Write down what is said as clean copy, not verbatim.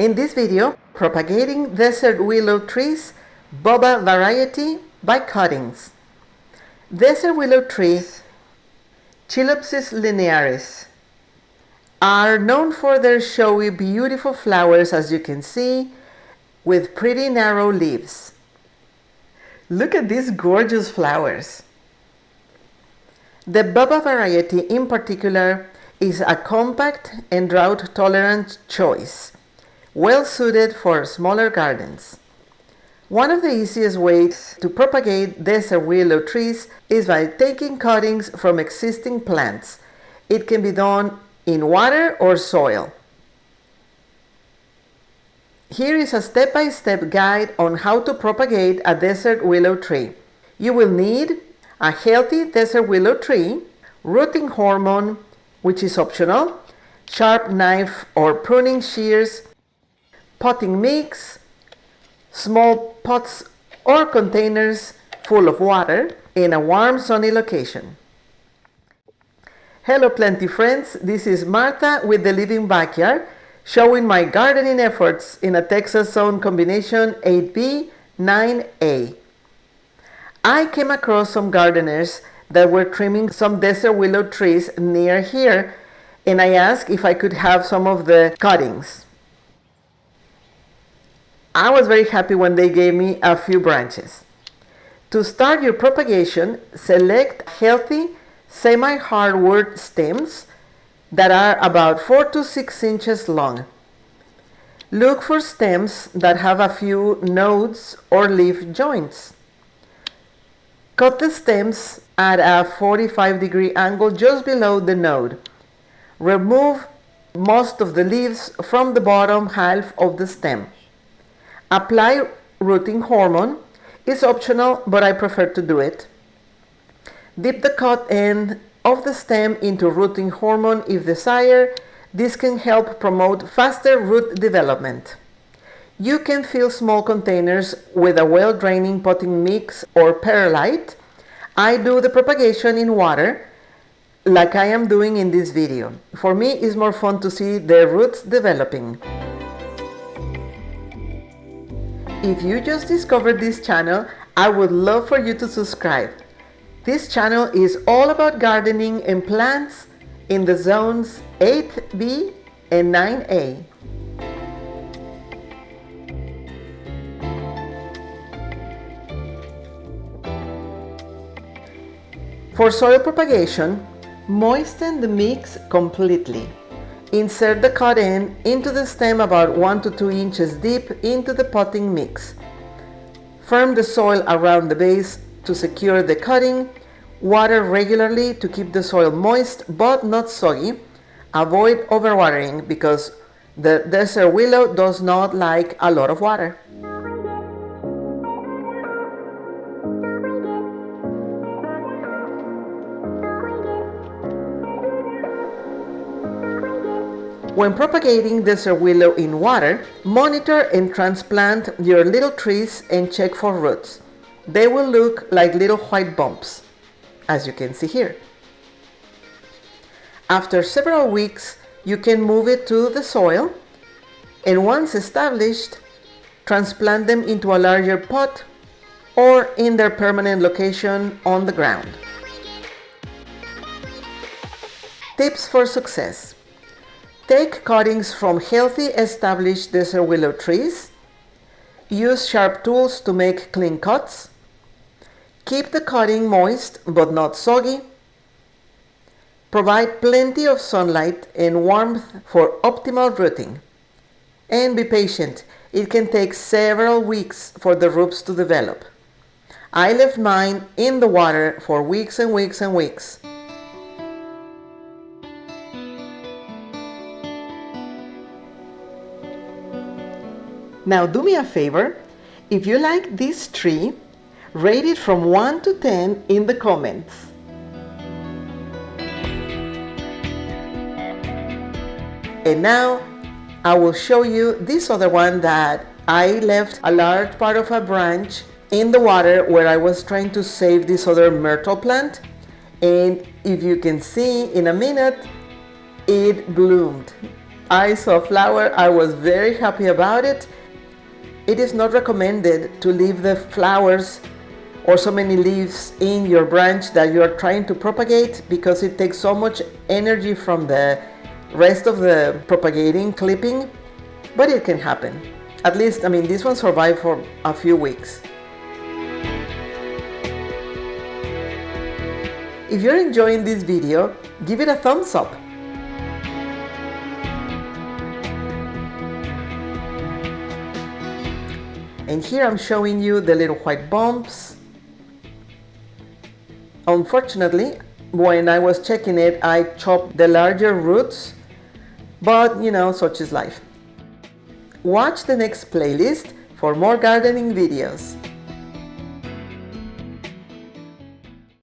In this video, propagating desert willow trees, Bubba variety by cuttings. Desert willow trees, Chilopsis linearis, are known for their showy, beautiful flowers, as you can see, with pretty narrow leaves. Look at these gorgeous flowers. The Bubba variety in particular is a compact and drought-tolerant choice, well suited for smaller gardens. One of the easiest ways to propagate desert willow trees is by taking cuttings from existing plants. It can be done in water or soil. Here is a step-by-step guide on how to propagate a desert willow tree. You will need a healthy desert willow tree, rooting hormone, which is optional, sharp knife or pruning shears, potting mix, small pots or containers full of water in a warm, sunny location. Hello plenty friends, this is Martha with the Living Backyard, showing my gardening efforts in a Texas zone combination 8B, 9A. I came across some gardeners that were trimming some desert willow trees near here, and I asked if I could have some of the cuttings. I was very happy when they gave me a few branches. To start your propagation, select healthy semi-hardwood stems that are about 4 to 6 inches long. Look for stems that have a few nodes or leaf joints. Cut the stems at a 45-degree angle just below the node. Remove most of the leaves from the bottom half of the stem. Apply rooting hormone. It's optional, but I prefer to do it. Dip the cut end of the stem into rooting hormone if desired. This can help promote faster root development. You can fill small containers with a well-draining potting mix or perlite. I do the propagation in water, like I am doing in this video. For me, it's more fun to see the roots developing. If you just discovered this channel, I would love for you to subscribe. This channel is all about gardening and plants in the zones 8B and 9A. For soil propagation, moisten the mix completely. Insert the cut end into the stem about 1 to 2 inches deep into the potting mix. Firm the soil around the base to secure the cutting. Water regularly to keep the soil moist but not soggy. Avoid overwatering because the desert willow does not like a lot of water. When propagating desert willow in water, monitor and transplant your little trees and check for roots. They will look like little white bumps, as you can see here. After several weeks, you can move it to the soil, and once established, transplant them into a larger pot or in their permanent location on the ground. Tips for success. Take cuttings from healthy, established desert willow trees. Use sharp tools to make clean cuts. Keep the cutting moist but not soggy. Provide plenty of sunlight and warmth for optimal rooting. And be patient. It can take several weeks for the roots to develop. I left mine in the water for weeks and weeks and weeks. Now do me a favor, if you like this tree, rate it from 1 to 10 in the comments. And now I will show you this other one that I left a large part of a branch in the water where I was trying to save this other myrtle plant. And if you can see in a minute, it bloomed. I saw flower, I was very happy about it. It is not recommended to leave the flowers or so many leaves in your branch that you are trying to propagate, because it takes so much energy from the rest of the propagating clipping, but it can happen. At least, I mean, this one survived for a few weeks. If you're enjoying this video, give it a thumbs up. And here I'm showing you the little white bumps. Unfortunately, when I was checking it, I chopped the larger roots, but you know, such is life. Watch the next playlist for more gardening videos.